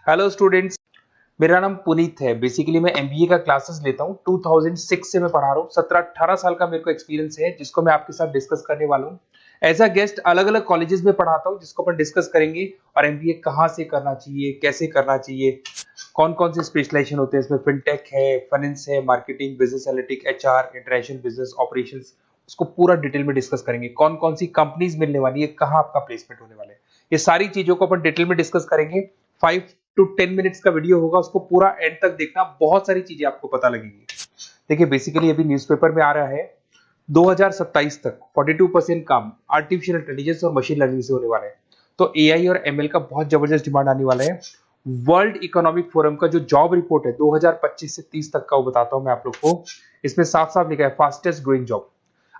Hello students, मेरा नाम पुनीत है। बेसिकली मैं एमबीए का क्लासेस लेता हूँ। 2006 से मैं पढ़ा रहा हूँ। 17-18 साल का मेरे को एक्सपीरियंस है, जिसको मैं आपके साथ डिस्कस करने वाला हूँ। एज अ गेस्ट अलग अलग कॉलेजेस में पढ़ाता हूँ, जिसको अपन डिस्कस करेंगे। और एमबीए कहाँ से करना चाहिए, कैसे करना चाहिए, कौन कौन से स्पेशलाइजेशन होते हैं इसमें। फिनटेक है, फाइनेंस है, marketing, business analytic, HR, international business operations, उसको पूरा डिटेल में डिस्कस करेंगे। कौन कौन सी कंपनीज मिलने वाली है, कहाँ आपका प्लेसमेंट होने वाला है, ये सारी चीजों को अपन डिटेल में डिस्कस करेंगे। 5 to 10 मिनट्स का वीडियो होगा, उसको पूरा एंड तक देखना। बहुत सारी चीजें आपको पता लगेंगी। देखिए, बेसिकली अभी न्यूज़पेपर में आ रहा है 2027 तक 42% काम आर्टिफिशियल इंटेलिजेंस और मशीन लर्निंग से होने वाला है। तो एआई और एमएल का बहुत जबरदस्त डिमांड आने वाला है। वर्ल्ड इकोनॉमिक फोरम का जो जॉब रिपोर्ट है 2025 से 30 तक का, वो बताता हूं मैं आप लोग को। इसमें साफ साफ लिखा है फास्टेस्ट ग्रोइंग जॉब।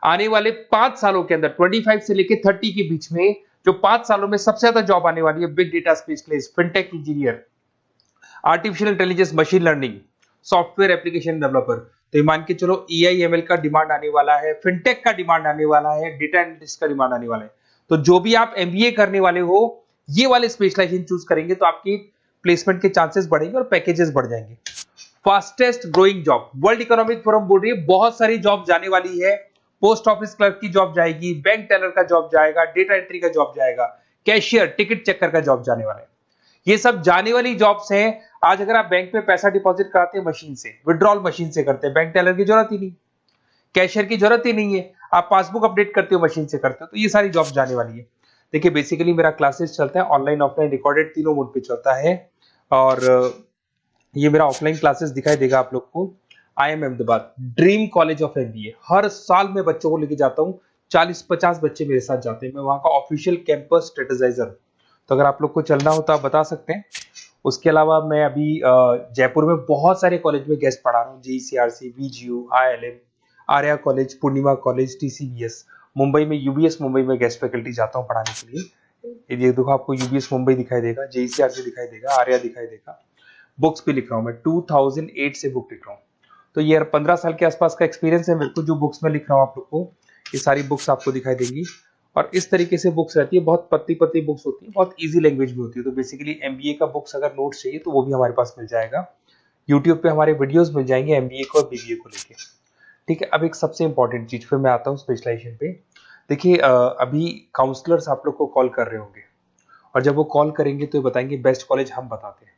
आने वाले 5 सालों के अंदर 25 से लेकर 30 के बीच में जो 5 सालों में सबसे ज्यादा जॉब आने वाली है, big data specialist, fintech engineer, artificial intelligence, machine learning, software application developer. तो ये मान के चलो एआई एमएल का डिमांड आने वाला है, फिनटेक का डिमांड आने वाला है, डेटा एनालिटिक्स का डिमांड आने वाला है। तो जो भी आप एमबीए करने वाले हो, ये वाले स्पेशलाइजेशन चूज करेंगे तो आपकी प्लेसमेंट के चांसेस बढ़ेंगे और पैकेजेस बढ़ जाएंगे। Fastest growing job, world economic forum बोल रही है बहुत सारी जॉब जाने वाली है। पोस्ट ऑफिस क्लर्क की जॉब जाएगी, बैंक टेलर का जॉब जाएगा, डेटा एंट्री का जॉब जाएगा, कैशियर, टिकट चेकर का जॉब जाने वाला है। ये सब जाने वाली जॉब्स हैं। आज अगर आप बैंक में पैसा डिपॉजिट कराते हैं मशीन से, विड्रॉल मशीन से करते हैं, बैंक टेलर की जरूरत ही नहीं, कैशियर की जरूरत ही नहीं है। आप पासबुक अपडेट करते हो मशीन से करते हो, तो ये सारी जॉब जाने वाली है। देखिए, बेसिकली मेरा क्लासेस चलता है ऑनलाइन ऑफलाइन रिकॉर्डेड, तीनों मोड पे चलता है। और ये मेरा ऑफलाइन क्लासेस दिखाई देगा आप लोग को। IIM Ahmedabad, dream college of MBA. हर साल मैं बच्चों को लेके जाता हूँ। 40-50 बच्चे मेरे साथ जाते हैं। मैं वहाँ का ऑफिशियल कैंपस स्ट्रेटेजाइजर। तो अगर आप लोग को चलना हो तो आप बता सकते हैं। उसके अलावा मैं अभी जयपुर में बहुत सारे कॉलेज में गेस्ट पढ़ा रहा हूँ। जीसीआरसी, वीजीयू, IILM, आर्या कॉलेज, पूर्णिमा कॉलेज, TCBS। मुंबई में यूबीएस मुंबई में गेस्ट फैकल्टी जाता हूँ पढ़ाने के लिए। ये देखो, आपको यूबीएस मुंबई दिखाई देगा, JCRC दिखाई देगा, आर्या दिखाई देगा। बुक्स भी लिख रहा हूँ मैं, 2008 से बुक लिख रहा हूँ। तो ये 15 साल के आसपास का एक्सपीरियंस है मेरे को। जो बुक्स में लिख रहा हूँ आप लोग को, ये सारी बुक्स आपको दिखाई देंगी। और इस तरीके से बुक्स रहती है, बहुत पतली पतली बुक्स होती है, बहुत इजी लैंग्वेज में होती है। तो बेसिकली एमबीए का बुक्स अगर नोट्स चाहिए तो वो भी हमारे पास मिल जाएगा। यूट्यूब पे हमारे वीडियोस मिल जाएंगे एमबीए को और बीबीए को लेके। ठीक है, अब एक सबसे इंपॉर्टेंट चीज, फिर मैं आता हूँ स्पेशलाइजेशन पे। देखिए, अभी काउंसलर्स आप लोग को कॉल कर रहे होंगे, और जब वो कॉल करेंगे तो ये बताएंगे बेस्ट कॉलेज हम बताते हैं।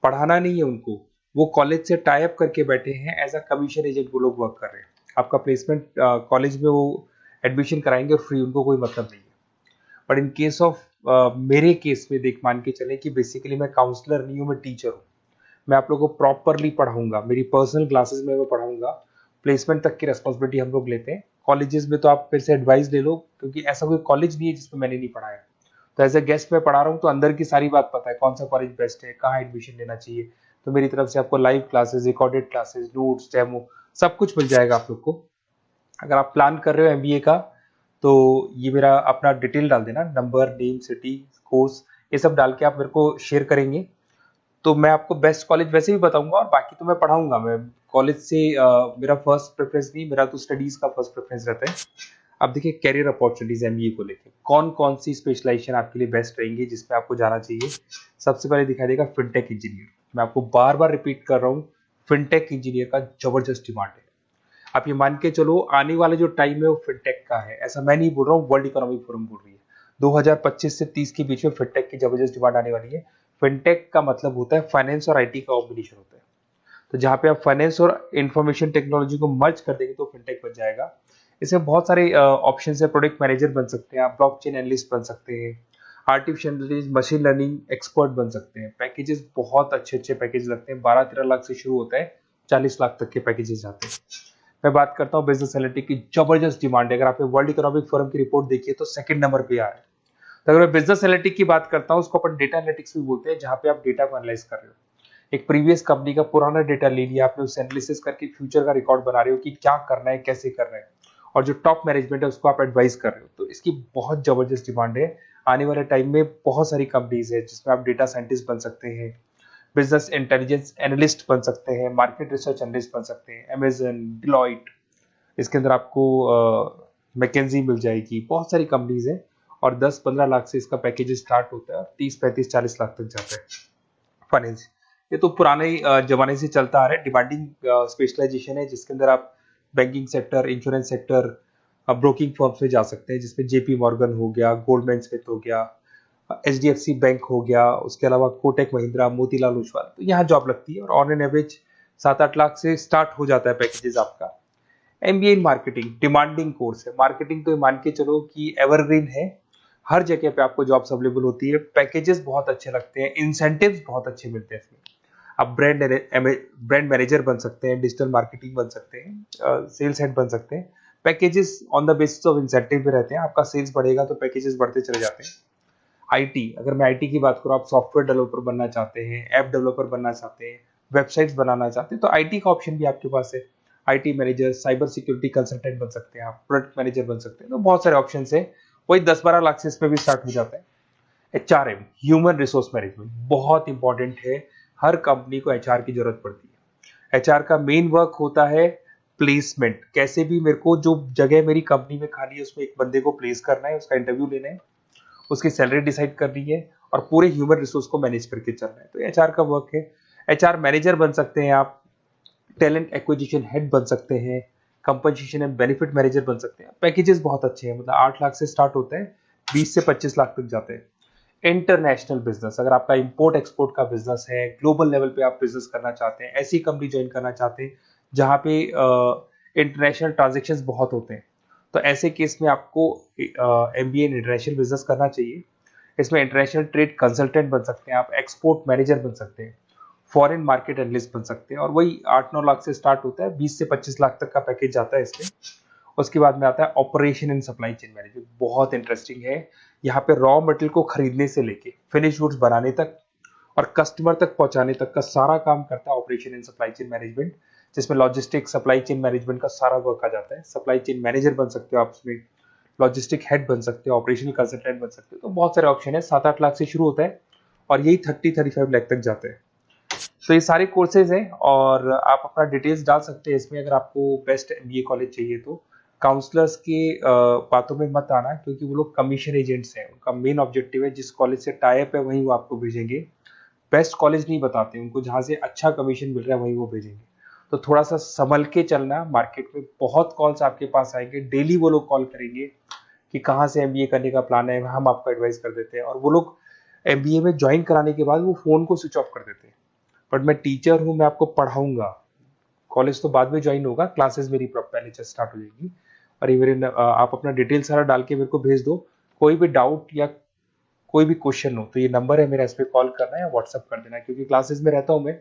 पढ़ाना नहीं है उनको, वो कॉलेज से टाई अप करके बैठे हैं। एज अ कमीशन एजेंट वो लोग वर्क कर रहे हैं। आपका प्लेसमेंट कॉलेज में वो एडमिशन कराएंगे और फ्री, उनको कोई मतलब नहीं है। बट इन केस ऑफ मेरे केस में देख, मान के चले कि बेसिकली मैं काउंसलर नहीं हूँ, मैं टीचर हूँ। मैं आप लोगों को प्रॉपरली पढ़ाऊंगा, मेरी पर्सनल क्लासेस में मैं पढ़ाऊंगा। प्लेसमेंट तक की रेस्पॉन्सिबिलिटी हम लोग लेते हैं। कॉलेजेस में तो आप फिर से एडवाइस ले लो, क्योंकि ऐसा कोई कॉलेज नहीं है जिसमें मैंने नहीं पढ़ाया। तो एज ए गेस्ट मैं पढ़ा रहा हूँ, तो अंदर की सारी बात पता है, कौन सा कॉलेज बेस्ट है, कहाँ एडमिशन लेना चाहिए। तो मेरी तरफ से आपको live classes, recorded classes, notes, demo, सब कुछ मिल जाएगा आप लोग को। अगर आप प्लान कर रहे हो एमबीए का, तो ये मेरा अपना डिटेल डाल देना, नंबर, नेम, सिटी, कोर्स, ये सब डाल के आप मेरे को शेयर करेंगे। तो मैं आपको बेस्ट कॉलेज वैसे भी बताऊंगा, और बाकी तो मैं पढ़ाऊंगा। मैं कॉलेज से मेरा फर्स्ट प्रेफरेंस नहीं, मेरा तो स्टडीज का फर्स्ट प्रेफरेंस रहता है। अब देखिए, कैरियर अपॉर्चुनिटीज एमबीए को लेके कौन कौन सी स्पेशलाइजेशन आपके लिए बेस्ट रहेंगी, जिसमें आपको जाना चाहिए। सबसे पहले दिखाई देगा फिनटेक इंजीनियर। मैं आपको बार बार रिपीट कर रहा हूँ, फिनटेक इंजीनियर का जबरदस्त डिमांड है। आप ये मान के चलो, आने वाला जो टाइम है वो फिनटेक का है। ऐसा मैं नहीं बोल रहा हूँ, वर्ल्ड इकोनॉमिक फोरम बोल रही है। 2025 से 30 के बीच में फिनटेक की जबरदस्त डिमांड आने वाली है। फिनटेक का मतलब होता है फाइनेंस और आईटी का कॉम्बिनेशन होता है। तो जहां पे आप फाइनेंस और इंफॉर्मेशन टेक्नोलॉजी को मर्ज कर देंगे तो फिनटेक बन जाएगा। इसमें बहुत सारे ऑप्शन है। प्रोडक्ट मैनेजर बन सकते हैं आप, ब्लॉकचेन एनालिस्ट बन सकते हैं, artificial intelligence, machine learning expert बन सकते हैं। पैकेजेस बहुत अच्छे अच्छे पैकेज लगते हैं, 12-13 लाख से शुरू होता है, 40 लाख तक के पैकेजेस जाते हैं। मैं बात करता हूँ बिजनेस एनालिटिक्स की, जबरदस्त डिमांड है। अगर आपने वर्ल्ड इकोनॉमिक फोरम की रिपोर्ट देखी है तो सेकंड नंबर पे आ रहा है। तो अगर मैं बिजनेस एनालिटिक्स की बात करता हूँ, उसको अपन डेटा एनालिटिक्स भी बोलते हैं, जहां पे आप डेटा को एनालाइज कर रहे हो। एक प्रीवियस कंपनी का पुराना डेटा ले लिया आपने, उसे एनालिसिस करके फ्यूचर का रिकॉर्ड बना रहे हो कि क्या करना है, कैसे करना है, और जो टॉप मैनेजमेंट है उसको आप एडवाइस कर रहे हो। तो इसकी बहुत जबरदस्त डिमांड है। आने वाले टाइम में बहुत सारी कंपनीज है जिसमें आप डेटा साइंटिस्ट बन सकते हैं, बिजनेस इंटेलिजेंस एनालिस्ट बन सकते हैं, मार्केट रिसर्च एनालिस्ट बन सकते हैं, अमेजन, डिलॉइट, इसके अंदर आपको मैकेंजी मिल जाएगी। बहुत सारी कंपनीज है, और 10-15 लाख से इसका पैकेज स्टार्ट होता है, 30-35-40 लाख तक जाता है। फाइनेंस, ये तो पुराने जमाने से चलता आ रहा है। डिमांडिंग स्पेशलाइजेशन है जिसके अंदर आप banking sector, insurance sector, broking firms में जा सकते हैं, जिसमें जेपी मॉर्गन हो गया, गोल्डमैन स्मिथ हो गया, एचडीएफसी बैंक हो गया, उसके अलावा कोटक महिंद्रा, मोतीलाल ओसवाल, तो यहाँ जॉब लगती है और ऑन एन एवरेज 7-8 लाख से स्टार्ट हो जाता है पैकेजेस आपका। MBA in marketing demanding course है। मार्केटिंग तो मान के चलो कि एवरग्रीन है, हर जगह पे आपको जॉब्स अवेलेबल होती है, पैकेजेस बहुत अच्छे लगते हैं, इंसेंटिव्स बहुत अच्छे मिलते हैं इसमें। आप ब्रांड मैनेजर बन सकते हैं, डिजिटल मार्केटिंग बन सकते हैं, सेल्स हेड बन सकते हैं। Packages on the basis of incentive पे रहते हैं, आपका सेल्स बढ़ेगा तो पैकेजेस बढ़ते चले जाते हैं। आईटी, अगर मैं आईटी की बात करूँ, आप सॉफ्टवेयर डेवलपर बनना चाहते हैं, ऐप डेवलपर बनना चाहते हैं, वेबसाइट्स बनाना चाहते हैं, तो आईटी का ऑप्शन भी आपके पास है। IT manager, cyber security consultant बन सकते हैं आप, प्रोडक्ट मैनेजर बन सकते हैं, तो बहुत सारे ऑप्शन है। वही 10-12 लाख से इसमें भी स्टार्ट हो जाता है। एचआरएम, ह्यूमन रिसोर्स मैनेजमेंट, बहुत इंपॉर्टेंट है। हर कंपनी को एचआर की जरूरत पड़ती है। एचआर का मेन वर्क होता है प्लेसमेंट, कैसे भी मेरे को जो जगह मेरी कंपनी में खाली है उसमें एक बंदे को प्लेस करना है, उसका इंटरव्यू लेना है, उसकी सैलरी डिसाइड करनी है और पूरे ह्यूमन रिसोर्स को मैनेज करके चलना है, तो एचआर का वर्क है। एचआर मैनेजर बन सकते हैं आप, टैलेंट एक्विजिशन हेड बन सकते हैं, कंपनसेशन एंड बेनिफिट मैनेजर बन सकते हैं। पैकेजेस बहुत अच्छे हैं, मतलब 8 लाख से स्टार्ट होते हैं, 20 से 25 लाख तक जाते हैं। इंटरनेशनल बिजनेस, अगर आपका इंपोर्ट एक्सपोर्ट का बिजनेस है, ग्लोबल लेवल पे आप बिजनेस करना चाहते हैं, ऐसी कंपनी ज्वाइन करना चाहते हैं जहां पे इंटरनेशनल ट्रांजेक्शन्स बहुत होते हैं, तो ऐसे केस में आपको एमबीए इन इंटरनेशनल बिजनेस करना चाहिए। इसमें इंटरनेशनल ट्रेड कंसल्टेंट बन सकते हैं आप, एक्सपोर्ट मैनेजर बन सकते हैं, फॉरेन मार्केट एनालिस्ट बन सकते हैं, और वही 8-9 लाख से स्टार्ट होता है, 20 से 25 लाख तक का पैकेज जाता है इसमें। उसके बाद में आता है operation and supply chain management, बहुत इंटरेस्टिंग है। यहाँ पे रॉ मटेरियल को खरीदने से लेके फिनिश गुड्स बनाने तक और कस्टमर तक पहुंचाने तक का सारा काम करता है operation and supply chain management, जिसमें लॉजिस्टिक सप्लाई चेन मैनेजमेंट का सारा वर्क आ जाता है। सप्लाई चेन मैनेजर बन सकते हो आप उसमें, लॉजिस्टिक हेड बन सकते हो, ऑपरेशनल कंसल्टेंट बन सकते हो, तो बहुत सारे ऑप्शन है। 7-8 लाख से शुरू होता है और यही 30-35 लाख तक जाते हैं। तो ये सारे कोर्सेज हैं और आप अपना डिटेल्स डाल सकते हैं इसमें। अगर आपको बेस्ट एमबीए कॉलेज चाहिए तो काउंसलर्स के बातों में मत आना, क्योंकि वो लोग कमीशन एजेंट्स हैं। उनका मेन ऑब्जेक्टिव है जिस कॉलेज से टाई अप है वहीं वो आपको भेजेंगे, बेस्ट कॉलेज नहीं बताते, उनको जहाँ से अच्छा कमीशन मिल रहा है वहीं वो भेजेंगे। तो थोड़ा सा संभल के चलना, मार्केट में बहुत कॉल्स आपके पास आएंगे, डेली वो लोग कॉल करेंगे कि कहाँ से एमबीए करने का प्लान है, हम आपको एडवाइस कर देते हैं, और वो लोग एमबीए में ज्वाइन कराने के बाद वो फोन को स्विच ऑफ कर देते हैं। बट मैं टीचर हूँ, मैं आपको पढ़ाऊंगा, कॉलेज तो बाद में ज्वाइन होगा, क्लासेस मेरी पहले से स्टार्ट हो जाएगी। और ये मेरे आप अपना डिटेल सारा डाल के मेरे को भेज दो। कोई भी डाउट या कोई भी क्वेश्चन हो तो ये नंबर है मेरा, इस पर कॉल करना है या व्हाट्सअप कर देना, क्योंकि क्लासेस में रहता हूँ मैं,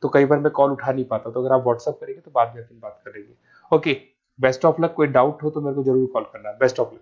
तो कई बार मैं कॉल उठा नहीं पाता, तो अगर आप व्हाट्सअप करेंगे तो बाद में फिर बात करेंगे। Okay, best of luck. कोई डाउट हो तो मेरे को जरूर कॉल करना। Best of luck.